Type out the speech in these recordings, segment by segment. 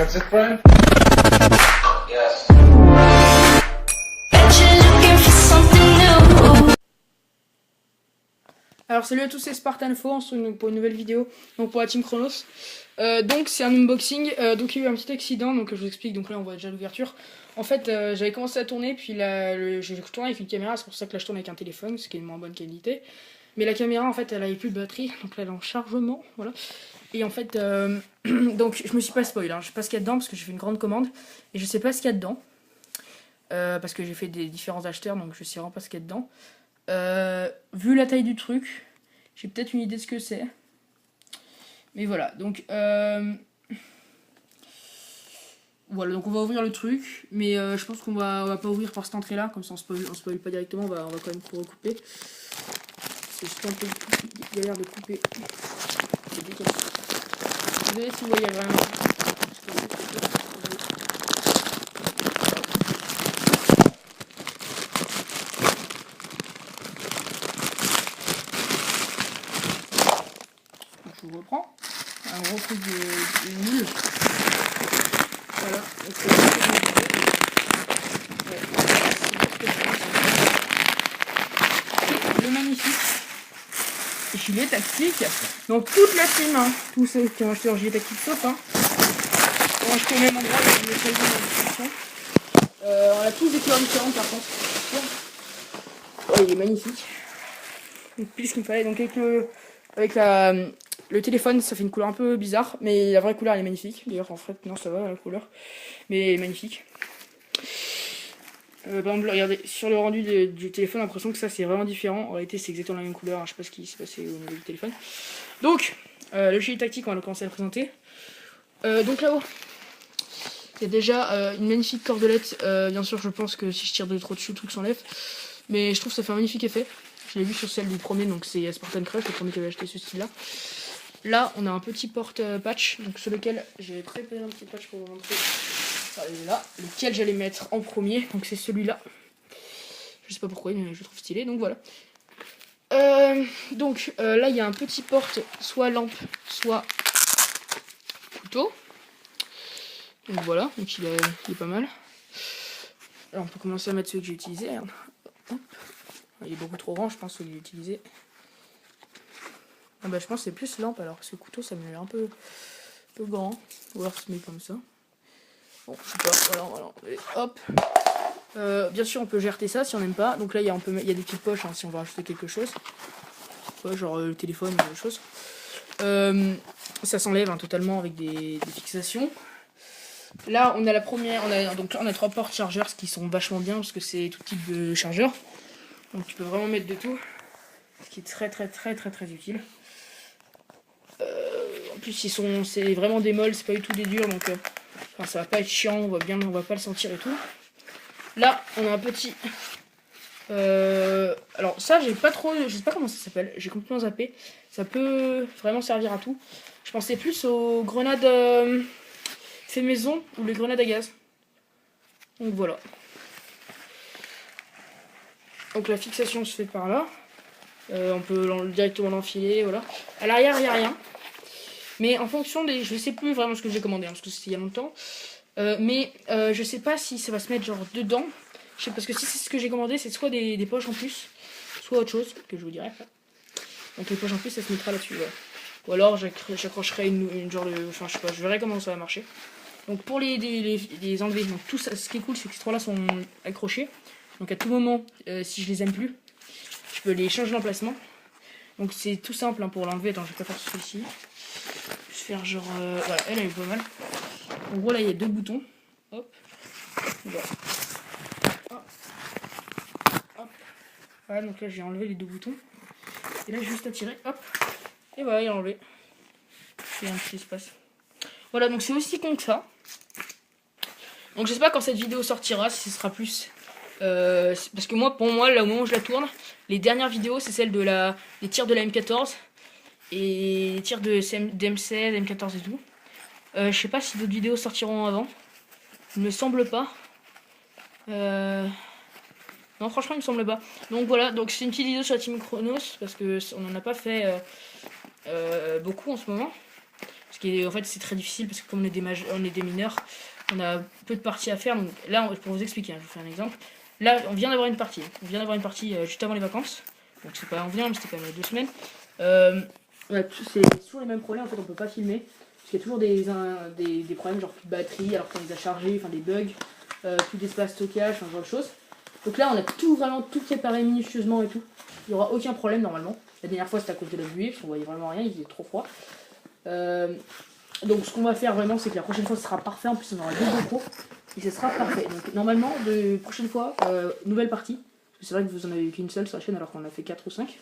That's it, Brian? Yes. Alors salut à tous, c'est Spartanfo, on se retrouve pour une nouvelle vidéo donc pour la Team Chronos. Donc c'est un unboxing, donc il y a eu un petit accident, donc je vous explique, donc là on voit déjà l'ouverture. En fait j'avais commencé à tourner, puis là j'ai tourné avec une caméra, c'est pour ça que là je tourne avec un téléphone, ce qui est moins bonne qualité. Mais la caméra en fait elle avait plus de batterie, donc là elle est en chargement, voilà. Et en fait, donc je me suis pas spoil, hein, je sais pas ce qu'il y a dedans parce que j'ai fait une grande commande, et je sais pas ce qu'il y a dedans. Parce que j'ai fait des différents acheteurs, donc je sais vraiment pas ce qu'il y a dedans. Vu la taille du truc, j'ai peut-être une idée de ce que c'est. Mais voilà, donc voilà, donc on va ouvrir le truc, mais je pense qu'on va pas ouvrir par cette entrée-là, comme ça on spoil pas directement, on va quand même tout recouper. C'est juste un peu galère de couper. Désolé si vous voyez vraiment. Je vous reprends. Un gros truc de nul. Voilà. Le magnifique gilet tactique. Donc toute la team, hein, tous ceux qui ont acheté leur gilet tactique sauf ont acheté au même endroit, je vais le dans la description. On a tous des couleurs différentes par contre. Ouais, il est magnifique. Donc plus ce qu'il me fallait. Donc avec le téléphone, ça fait une couleur un peu bizarre, mais la vraie couleur elle est magnifique. D'ailleurs en fait non ça va la couleur, mais elle est magnifique. Par exemple regardez sur le rendu du téléphone, l'impression que ça c'est vraiment différent. En réalité c'est exactement la même couleur, hein. Je sais pas ce qui s'est passé au niveau du téléphone. Donc le gilet tactique, on va commencer à le présenter. Donc là-haut il y a déjà une magnifique cordelette. Bien sûr je pense que si je tire de trop dessus le truc s'enlève, mais je trouve que ça fait un magnifique effet. Je l'ai vu sur celle du premier, donc c'est Spartan Crush, le premier qui avait acheté ce style là. Là on a un petit porte-patch, donc sur lequel j'ai préparé un petit patch pour vous montrer. Là, lequel j'allais mettre en premier, donc c'est celui-là. Je sais pas pourquoi, mais je le trouve stylé, donc voilà. Là il y a un petit porte, soit lampe, soit couteau. Donc voilà, donc il est pas mal. Alors on peut commencer à mettre celui que j'ai utilisé. Hop. Il est beaucoup trop grand, je pense, celui que j'ai utilisé. Ah bah je pense que c'est plus lampe alors, parce que couteau ça me met un peu grand. Ou alors se met comme ça. Bon, je sais pas, voilà. Et hop. Bien sûr on peut GRT ça si on n'aime pas. Donc là il y a des petites poches, hein, si on veut rajouter quelque chose. Ouais, genre le téléphone ou des choses. Ça s'enlève, hein, totalement avec des fixations. Là on a la première, donc là on a 3 portes chargeurs, qui sont vachement bien parce que c'est tout type de chargeur. Donc tu peux vraiment mettre de tout, ce qui est très utile. En plus c'est vraiment des molles, c'est pas du tout des durs, donc enfin, ça va pas être chiant, on va pas le sentir et tout. Là on a un petit alors ça je sais pas comment ça s'appelle, j'ai complètement zappé. Ça peut vraiment servir à tout. Je pensais plus aux grenades fait maison ou les grenades à gaz. Donc voilà. Donc la fixation se fait par là. On peut directement l'enfiler, voilà. À l'arrière il n'y a rien. Mais en fonction des... Je sais plus vraiment ce que j'ai commandé, hein, parce que c'était il y a longtemps. Je sais pas si ça va se mettre genre dedans. Je sais, parce que si c'est ce que j'ai commandé, c'est soit des poches en plus, soit autre chose, que je vous dirai. Donc les poches en plus, ça se mettra là-dessus, voilà. Ou alors j'accrocherai une genre de... Enfin je sais pas, je verrai comment ça va marcher. Donc pour les enlever, donc tout ça, ce qui est cool, c'est que ces 3 là sont accrochés. Donc à tout moment, si je les aime plus, je peux les changer d'emplacement. Donc c'est tout simple, hein, pour l'enlever. Attends, je vais pas faire celui-ci. Je vais faire genre... voilà, elle est pas mal. En gros là il y a 2 boutons. Hop. Voilà. Hop. Voilà, donc là j'ai enlevé les 2 boutons. Et là j'ai juste à tirer. Hop. Et voilà, il est enlevé. Il y a un petit espace. Voilà, donc c'est aussi con que ça. Donc je sais pas quand cette vidéo sortira, si ce sera plus... parce que moi, pour moi, là au moment où je la tourne, les dernières vidéos c'est celle des tirs de la M14 et les tirs de DM16, M14 et tout. Je sais pas si d'autres vidéos sortiront avant. Il me semble pas. Non, franchement il me semble pas. Donc voilà, donc c'est une petite vidéo sur la Team Chronos parce que on en a pas fait beaucoup en ce moment. Parce qui est, en fait, c'est très difficile parce que comme on est des mineurs, on a peu de parties à faire. Donc là, pour vous expliquer, hein, je vous fais un exemple. Là, on vient d'avoir une partie. Juste avant les vacances. Donc c'est pas on vient, mais c'était quand même il y a 2 semaines. C'est toujours les mêmes problèmes. En fait, on peut pas filmer parce qu'il y a toujours des problèmes, genre plus de batterie alors qu'on les a chargés, enfin des bugs, plus d'espace stockage, enfin ce genre de choses. Donc là, on a vraiment tout préparé minutieusement et tout. Il n'y aura aucun problème normalement. La dernière fois, c'était à cause de la buée parce qu'on voyait vraiment rien, il faisait trop froid. Donc ce qu'on va faire vraiment, c'est que la prochaine fois, ce sera parfait. En plus, on aura 2 GoPros et ce sera parfait. Donc normalement, de prochaine fois, nouvelle partie. Parce que c'est vrai que vous en avez qu'une seule sur la chaîne alors qu'on en a fait 4 ou 5.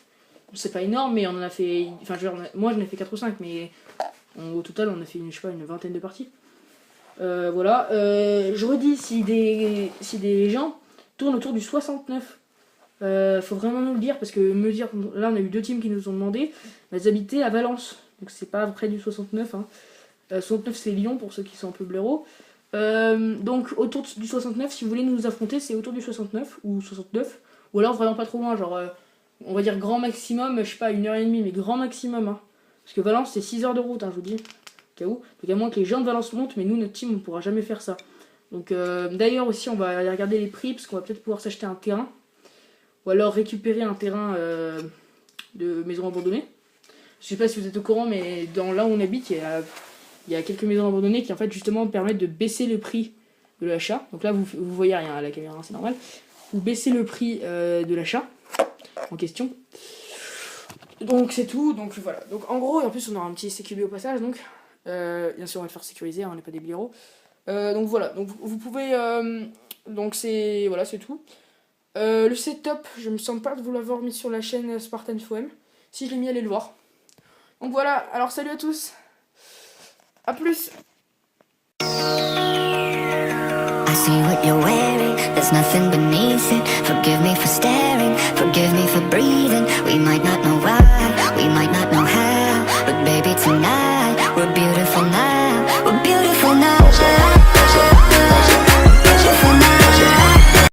C'est pas énorme, mais on en a fait. Enfin, moi j'en ai fait 4 ou 5, mais au total, on a fait je sais pas, une vingtaine de parties. Voilà. Je redis, si des gens tournent autour du 69, faut vraiment nous le dire parce que me dire. Là, on a eu 2 teams qui nous ont demandé. Elles habitaient à Valence, donc c'est pas près du 69. Hein. 69, c'est Lyon pour ceux qui sont un peu blaireaux. Donc autour du 69, si vous voulez nous affronter, c'est autour du 69 ou 69. Ou alors vraiment pas trop loin, genre on va dire grand maximum, je sais pas, 1h30, mais grand maximum. Hein. Parce que Valence, c'est 6 heures de route, hein, je vous dis. Au cas où. Donc à moins que les gens de Valence montent, mais nous, notre team, on pourra jamais faire ça. Donc d'ailleurs aussi, on va aller regarder les prix, parce qu'on va peut-être pouvoir s'acheter un terrain. Ou alors récupérer un terrain de maison abandonnée. Je sais pas si vous êtes au courant, mais dans là où on habite, il y a quelques maisons abandonnées qui en fait justement permettent de baisser le prix de l'achat. Donc là, vous voyez rien à la caméra, c'est normal. Vous baissez le prix de l'achat en question. Donc c'est tout, donc voilà. Donc en gros, et en plus on aura un petit CQB au passage, donc bien sûr on va le faire sécuriser, hein, on n'est pas des blaireaux. Donc voilà, donc vous pouvez, donc c'est voilà, c'est tout. Le setup, je me sens pas de vous l'avoir mis sur la chaîne Spartan FOM. Si je l'ai mis, allez le voir. Donc voilà, alors salut à tous. A plus. I see what you're wearing, there's nothing beneath it. Forgive me for staring, forgive me for breathing. We might not know why, we might not